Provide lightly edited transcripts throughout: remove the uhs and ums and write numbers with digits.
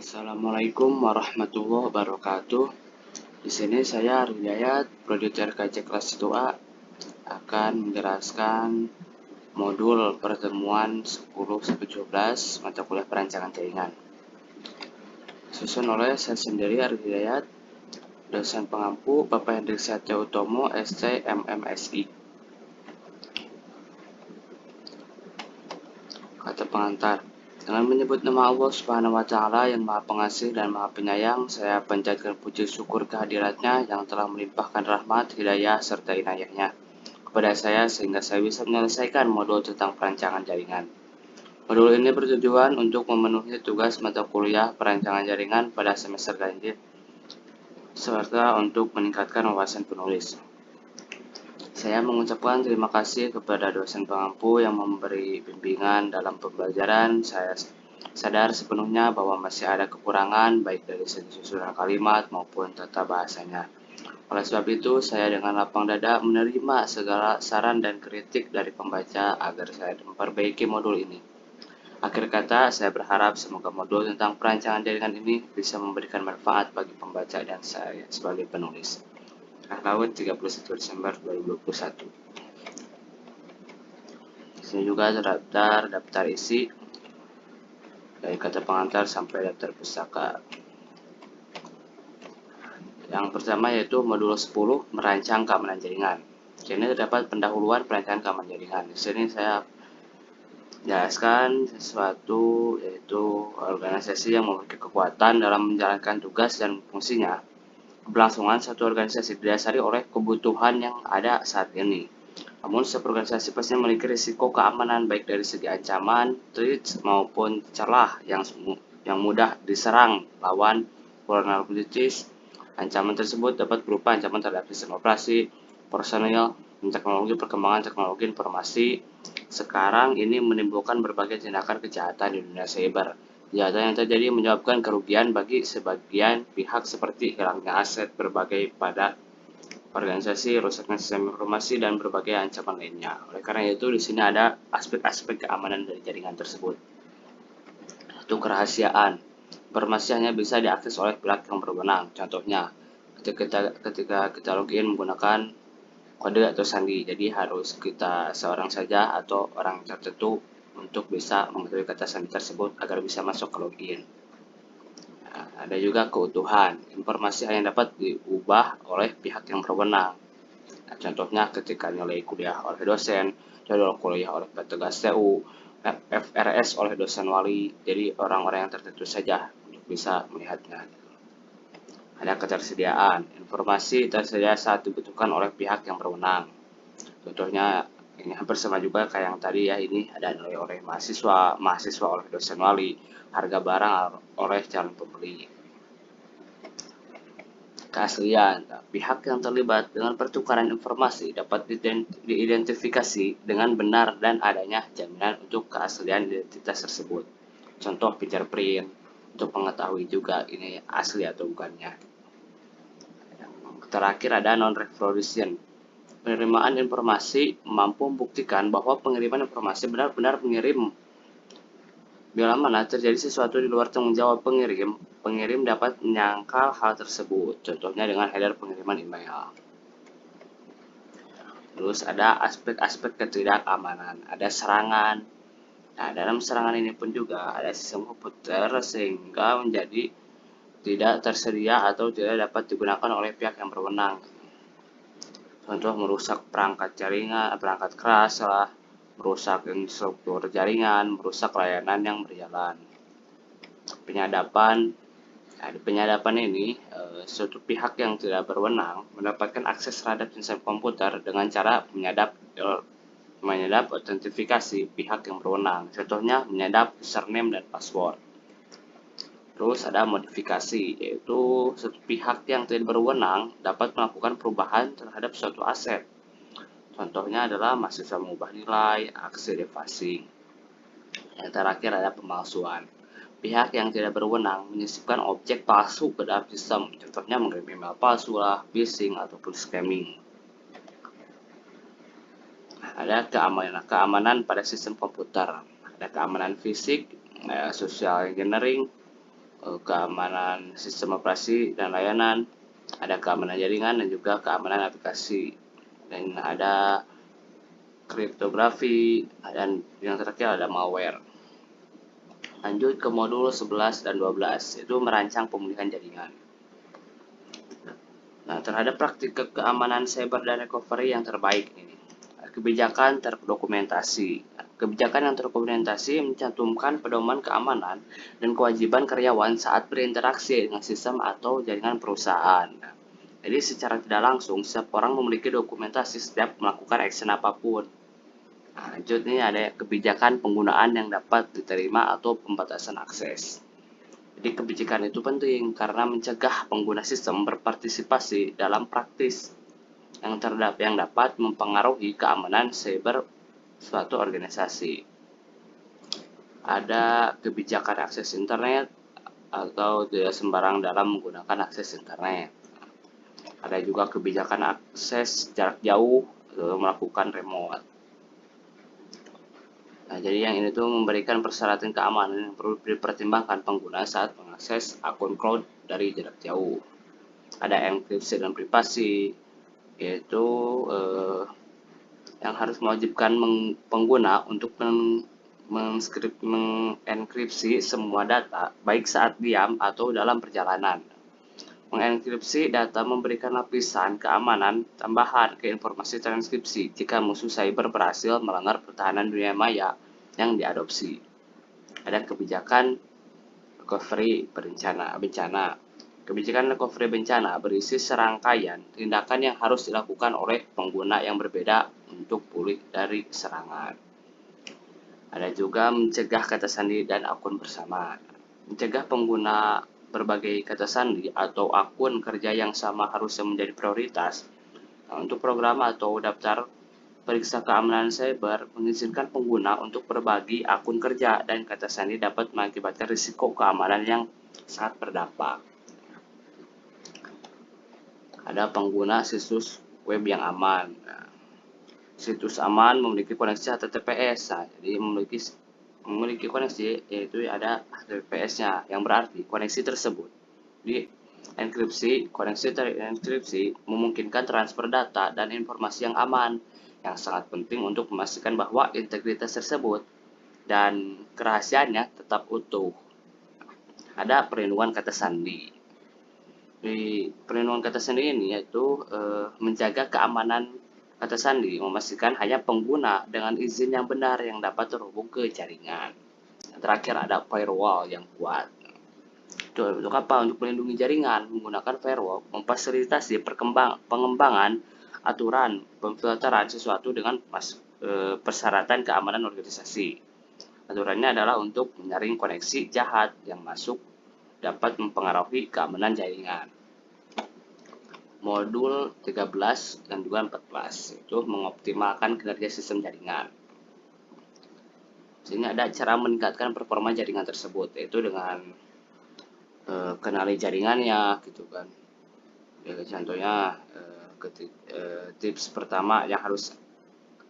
Assalamualaikum warahmatullahi wabarakatuh. Di sini saya Arif Hidayat, Prodi RKC kelas 1A, akan menjelaskan modul pertemuan 10-17 mata kuliah perancangan jaringan. Susun oleh saya sendiri Arif Hidayat, dosen pengampu Bapak Hendrik Satya Utomo, SC MMSI. Kata pengantar. Dengan menyebut nama Allah Subhanahu wa Ta'ala yang Maha Pengasih dan Maha Penyayang, saya panjatkan puji syukur kehadiratnya yang telah melimpahkan rahmat, hidayah, serta inayahnya kepada saya sehingga saya bisa menyelesaikan modul tentang perancangan jaringan. Modul ini bertujuan untuk memenuhi tugas mata kuliah perancangan jaringan pada semester ganjil, serta untuk meningkatkan wawasan penulis. Saya mengucapkan terima kasih kepada dosen pengampu yang memberi bimbingan dalam pembelajaran. Saya sadar sepenuhnya bahwa masih ada kekurangan baik dari segi susunan kalimat maupun tata bahasanya. Oleh sebab itu, saya dengan lapang dada menerima segala saran dan kritik dari pembaca agar saya memperbaiki modul ini. Akhir kata, saya berharap semoga modul tentang perancangan jaringan ini bisa memberikan manfaat bagi pembaca dan saya sebagai penulis. Laut 31 Desember 2021. Di sini juga terdaftar daftar isi dari kata pengantar sampai daftar pustaka. Yang pertama yaitu modul 10 merancang keamanan jaringan. Di sini terdapat pendahuluan perancangan keamanan jaringan. Di sini saya jelaskan sesuatu yaitu organisasi yang memiliki kekuatan dalam menjalankan tugas dan fungsinya. Keberlangsungan satu organisasi didasari oleh kebutuhan yang ada saat ini. Namun, setiap organisasi pasti memiliki risiko keamanan baik dari segi ancaman, threat maupun celah yang mudah diserang lawan vulnerabilities. Ancaman tersebut dapat berupa ancaman terhadap sistem operasi, personil, dan teknologi. Perkembangan teknologi informasi sekarang ini menimbulkan berbagai tindakan kejahatan di dunia cyber. Kejahatan yang terjadi menyebabkan kerugian bagi sebagian pihak seperti hilangnya aset berbagai pada organisasi, rusaknya sistem informasi, dan berbagai ancaman lainnya. Oleh karena itu, di sini ada aspek-aspek keamanan dari jaringan tersebut. Itu kerahasiaan. Informasi hanya bisa diakses oleh pihak yang berwenang. Contohnya, ketika kita login menggunakan kode atau sandi, jadi harus kita seorang saja atau orang tertentu untuk bisa mengetahui kata sandi tersebut agar bisa masuk ke login. Ada juga keutuhan. Informasi hanya dapat diubah oleh pihak yang berwenang. Nah, contohnya ketika nilai kuliah oleh dosen, jadwal kuliah oleh petugas TU, FRS oleh dosen wali, jadi orang-orang yang tertentu saja untuk bisa melihatnya. Ada ketersediaan. Informasi tersedia saat dibutuhkan oleh pihak yang berwenang. Contohnya ini hampir sama juga kayak yang tadi ya, ini ada nilai oleh mahasiswa oleh dosen wali, harga barang oleh calon pembeli. Keaslian. Pihak yang terlibat dengan pertukaran informasi dapat diidentifikasi dengan benar dan adanya jaminan untuk keaslian identitas tersebut. Contoh fingerprint untuk mengetahui juga ini asli atau bukannya. Terakhir ada non-reproduction. Penerimaan informasi mampu membuktikan bahwa pengiriman informasi benar-benar mengirim. Bila mana terjadi sesuatu di luar tanggung jawab pengirim dapat menyangkal hal tersebut. Contohnya dengan header pengiriman email. Terus ada aspek-aspek ketidakamanan, ada serangan. Nah, dalam serangan ini pun juga ada sistem komputer sehingga menjadi tidak tersedia atau tidak dapat digunakan oleh pihak yang berwenang. Contoh merusak perangkat jaringan, perangkat keras, merusak infrastruktur jaringan, merusak layanan yang berjalan. Penyadapan. Nah, di penyadapan ini, suatu pihak yang tidak berwenang mendapatkan akses terhadap sistem komputer dengan cara menyadap autentifikasi pihak yang berwenang. Contohnya menyadap username dan password. Terus ada modifikasi, yaitu suatu pihak yang tidak berwenang dapat melakukan perubahan terhadap suatu aset. Contohnya adalah mahasiswa mengubah nilai, aksi defacing. Yang terakhir ada pemalsuan. Pihak yang tidak berwenang menyisipkan objek palsu ke dalam sistem. Contohnya mengirim email palsu lah, phishing, ataupun scamming. Ada keamanan pada sistem komputer. Ada keamanan fisik, social engineering, keamanan sistem operasi dan layanan, ada keamanan jaringan dan juga keamanan aplikasi, dan ada kriptografi, dan yang terakhir ada malware. Lanjut ke modul 11 dan 12, yaitu merancang pemulihan jaringan. Nah, terhadap praktik keamanan cyber dan recovery yang terbaik ini, kebijakan terdokumentasi. Kebijakan yang terdokumentasi mencantumkan pedoman keamanan dan kewajiban karyawan saat berinteraksi dengan sistem atau jaringan perusahaan. Jadi secara tidak langsung, setiap orang memiliki dokumentasi setiap melakukan action apapun. Nah, lanjut ini ada kebijakan penggunaan yang dapat diterima atau pembatasan akses. Jadi kebijakan itu penting karena mencegah pengguna sistem berpartisipasi dalam praktis yang dapat mempengaruhi keamanan cyber suatu organisasi. Ada kebijakan akses internet atau tidak sembarang dalam menggunakan akses internet. Ada juga kebijakan akses jarak jauh atau melakukan remote. Nah, jadi yang ini tuh memberikan persyaratan keamanan yang perlu dipertimbangkan pengguna saat mengakses akun cloud dari jarak jauh. Ada enkripsi dan privasi, yaitu yang harus mewajibkan pengguna untuk mengenkripsi semua data, baik saat diam atau dalam perjalanan. Mengenkripsi data memberikan lapisan keamanan tambahan ke informasi transkripsi jika musuh cyber berhasil melanggar pertahanan dunia maya yang diadopsi. Ada kebijakan recovery bencana. Kebijakan recovery bencana berisi serangkaian tindakan yang harus dilakukan oleh pengguna yang berbeda untuk pulih dari serangan. Ada juga mencegah kata sandi dan akun bersama. Mencegah pengguna berbagai kata sandi atau akun kerja yang sama harusnya menjadi prioritas. Nah, untuk program atau daftar periksa keamanan cyber mengizinkan pengguna untuk berbagi akun kerja dan kata sandi dapat mengakibatkan risiko keamanan yang sangat berdampak. Ada pengguna situs web yang aman. Nah, situs aman memiliki koneksi HTTPS. Nah, jadi memiliki koneksi, yaitu ada HTTPS-nya, yang berarti koneksi tersebut dienkripsi. Koneksi terenkripsi memungkinkan transfer data dan informasi yang aman, yang sangat penting untuk memastikan bahwa integritas tersebut dan kerahasiaannya tetap utuh. Ada perlindungan kata sandi. Di perlindungan kata sandi ini yaitu menjaga keamanan kata sandi, memastikan hanya pengguna dengan izin yang benar yang dapat terhubung ke jaringan. Terakhir ada firewall yang kuat. Untuk apa? Untuk melindungi jaringan. Menggunakan firewall memfasilitasi pengembangan aturan pemfilteran sesuatu dengan persyaratan keamanan organisasi. Aturannya adalah untuk menyaring koneksi jahat yang masuk dapat mempengaruhi keamanan jaringan. Modul 13 dan juga 14 itu mengoptimalkan kinerja sistem jaringan. Sini ada cara meningkatkan performa jaringan tersebut, yaitu dengan kenali jaringannya gitu kan. Ya, contohnya tips pertama yang harus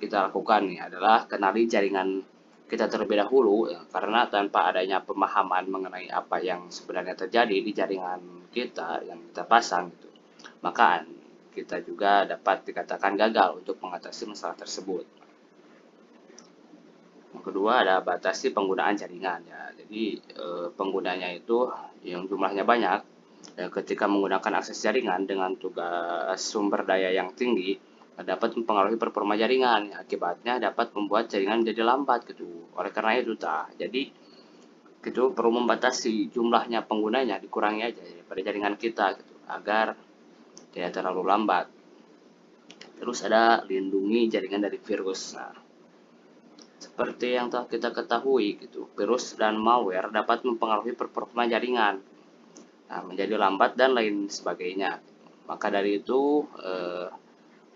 kita lakukan nih adalah kenali jaringan kita terlebih dahulu, ya, karena tanpa adanya pemahaman mengenai apa yang sebenarnya terjadi di jaringan kita yang kita pasang gitu, maka kita juga dapat dikatakan gagal untuk mengatasi masalah tersebut. Yang kedua ada batasi penggunaan jaringan ya. Jadi penggunanya itu yang jumlahnya banyak, ketika menggunakan akses jaringan dengan tugas sumber daya yang tinggi dapat mempengaruhi performa jaringan. Akibatnya dapat membuat jaringan menjadi lambat gitu. Oleh karena itu jadi itu perlu membatasi jumlahnya penggunanya, dikurangi aja pada jaringan kita gitu, agar tidak terlalu lambat. Terus ada lindungi jaringan dari virus. Nah, seperti yang telah kita ketahui gitu, virus dan malware dapat mempengaruhi performa jaringan, nah, menjadi lambat dan lain sebagainya. Maka dari itu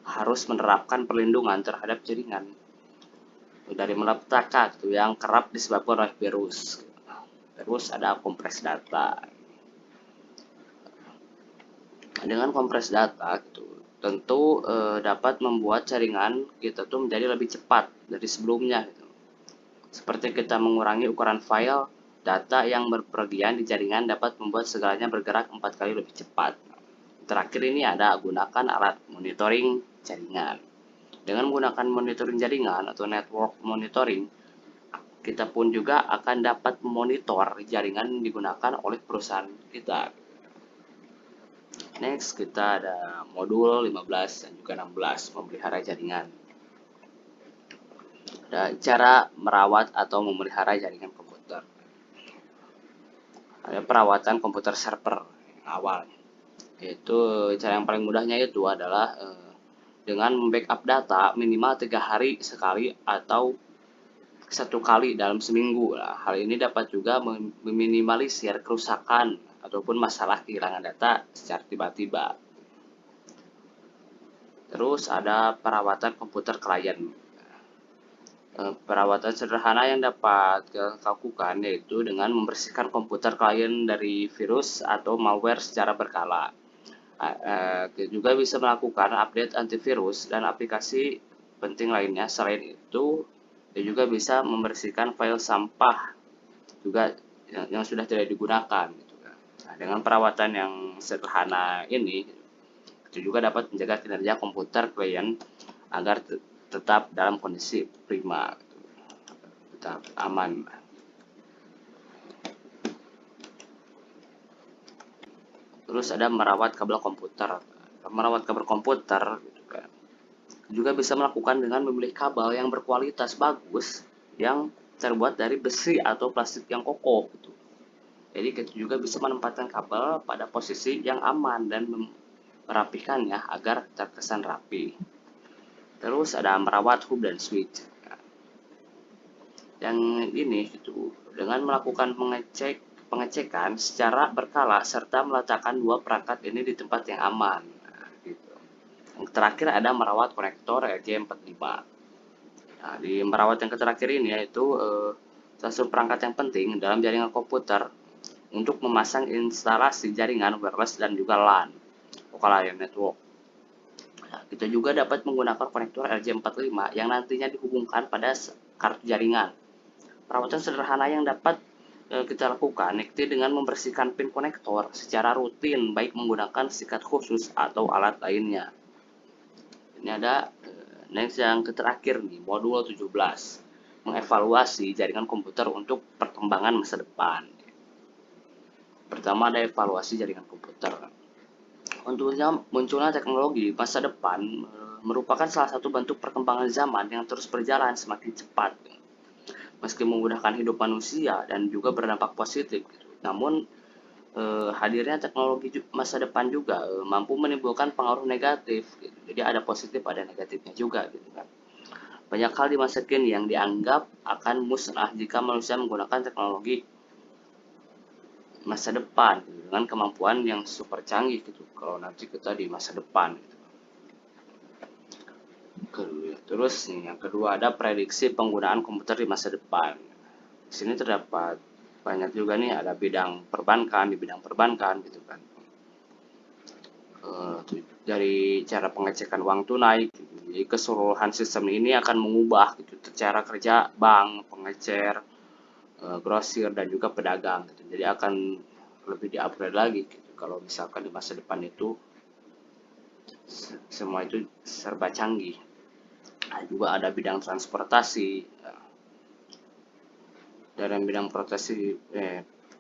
harus menerapkan perlindungan terhadap jaringan dari malapetaka gitu, yang kerap disebabkan oleh virus. Terus ada kompres data. Dengan kompres data gitu, tentu dapat membuat jaringan kita tuh menjadi lebih cepat dari sebelumnya gitu. Seperti kita mengurangi ukuran file Data yang berpergian di jaringan dapat membuat segalanya bergerak 4 kali lebih cepat. Terakhir ini ada gunakan alat monitoring jaringan. Dengan menggunakan monitoring jaringan atau network monitoring, kita pun juga akan dapat memonitor jaringan yang digunakan oleh perusahaan kita. Next, kita ada modul 15 dan juga 16, memelihara jaringan. Ada cara merawat atau memelihara jaringan komputer. Ada perawatan komputer server yang awal. Itu cara yang paling mudahnya itu adalah dengan membackup data minimal 3 hari sekali atau 1 kali dalam seminggu. Nah, hal ini dapat juga meminimalisir kerusakan ataupun masalah kehilangan data secara tiba-tiba. Terus ada perawatan komputer klien. Perawatan sederhana yang dapat dilakukan yaitu dengan membersihkan komputer klien dari virus atau malware secara berkala. Kita juga bisa melakukan update antivirus dan aplikasi penting lainnya. Selain itu, dia juga bisa membersihkan file sampah juga yang sudah tidak digunakan. Nah, dengan perawatan yang sederhana ini, itu juga dapat menjaga kinerja komputer klien agar tetap dalam kondisi prima, tetap aman. Terus ada merawat kabel komputer. Merawat kabel komputer gitu kan, juga bisa melakukan dengan memilih kabel yang berkualitas bagus yang terbuat dari besi atau plastik yang kokoh gitu. Jadi kita juga bisa menempatkan kabel pada posisi yang aman dan merapikannya agar terkesan rapi. Terus ada merawat hub dan switch. Yang ini gitu, dengan melakukan pengecekan secara berkala serta meletakkan 2 perangkat ini di tempat yang aman. Nah, gitu. Yang terakhir ada merawat konektor RJ45. Nah, di merawat yang terakhir ini yaitu salah satu perangkat yang penting dalam jaringan komputer untuk memasang instalasi jaringan wireless dan juga LAN, local area network. Nah, kita juga dapat menggunakan konektor RJ45 yang nantinya dihubungkan pada kartu jaringan. Perawatan sederhana yang dapat kita lakukan yakni dengan membersihkan pin konektor secara rutin, baik menggunakan sikat khusus atau alat lainnya. Ini ada next yang terakhir nih, modul 17, mengevaluasi jaringan komputer untuk perkembangan masa depan. Pertama ada evaluasi jaringan komputer. Untuknya munculnya teknologi masa depan merupakan salah satu bentuk perkembangan zaman yang terus berjalan semakin cepat. Meski memudahkan hidup manusia dan juga berdampak positif, namun hadirnya teknologi masa depan juga mampu menimbulkan pengaruh negatif. Gitu. Jadi ada positif, ada negatifnya juga, gitu kan. Banyak hal di masa kini yang dianggap akan musnah jika manusia menggunakan teknologi masa depan gitu, dengan kemampuan yang super canggih gitu. Kalau nanti kita di masa depan. Gitu. Terus nih, yang kedua ada prediksi penggunaan komputer di masa depan. Di sini terdapat banyak juga nih, ada bidang perbankan, di bidang perbankan gitu kan. Dari cara pengecekan uang tunai, gitu. Jadi keseluruhan sistem ini akan mengubah gitu cara kerja bank, pengecer, grosir dan juga pedagang gitu. Jadi akan lebih di-upgrade lagi gitu. Kalau misalkan di masa depan itu semua itu serba canggih. Nah, juga ada bidang transportasi. Dalam bidang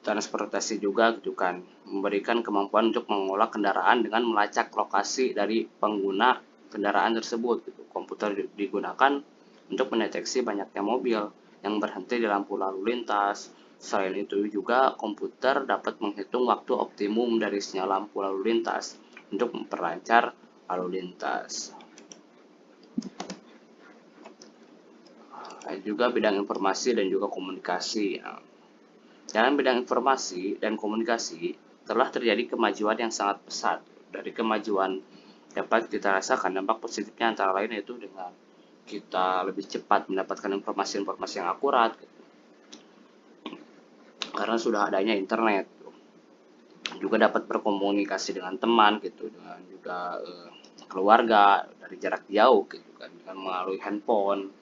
transportasi juga gitu kan, memberikan kemampuan untuk mengolah kendaraan dengan melacak lokasi dari pengguna kendaraan tersebut gitu. Komputer digunakan untuk mendeteksi banyaknya mobil yang berhenti di lampu lalu lintas. Selain itu juga komputer dapat menghitung waktu optimum dari sinyal lampu lalu lintas untuk memperlancar lalu lintas. Juga bidang informasi dan juga komunikasi. Dalam bidang informasi dan komunikasi telah terjadi kemajuan yang sangat pesat. Dari kemajuan dapat kita rasakan dampak positifnya antara lain yaitu dengan kita lebih cepat mendapatkan informasi-informasi yang akurat karena sudah adanya internet. Juga dapat berkomunikasi dengan teman gitu, dengan juga keluarga dari jarak jauh gitu kan, dengan melalui handphone.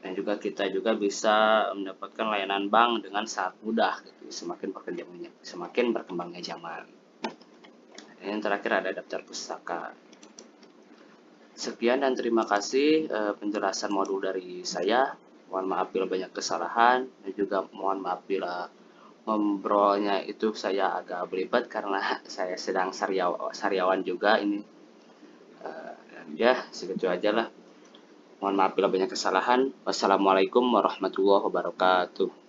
Dan juga kita juga bisa mendapatkan layanan bank dengan sangat mudah gitu, semakin berkembangnya zaman. Yang terakhir ada daftar pustaka. Sekian dan terima kasih penjelasan modul dari saya. Mohon maaf bila banyak kesalahan dan juga mohon maaf bila ngobrolnya itu saya agak belibet karena saya sedang sariawan juga ini. Dan ya segitu aja lah. Mohon maaf bila banyak kesalahan. Wassalamualaikum warahmatullahi wabarakatuh.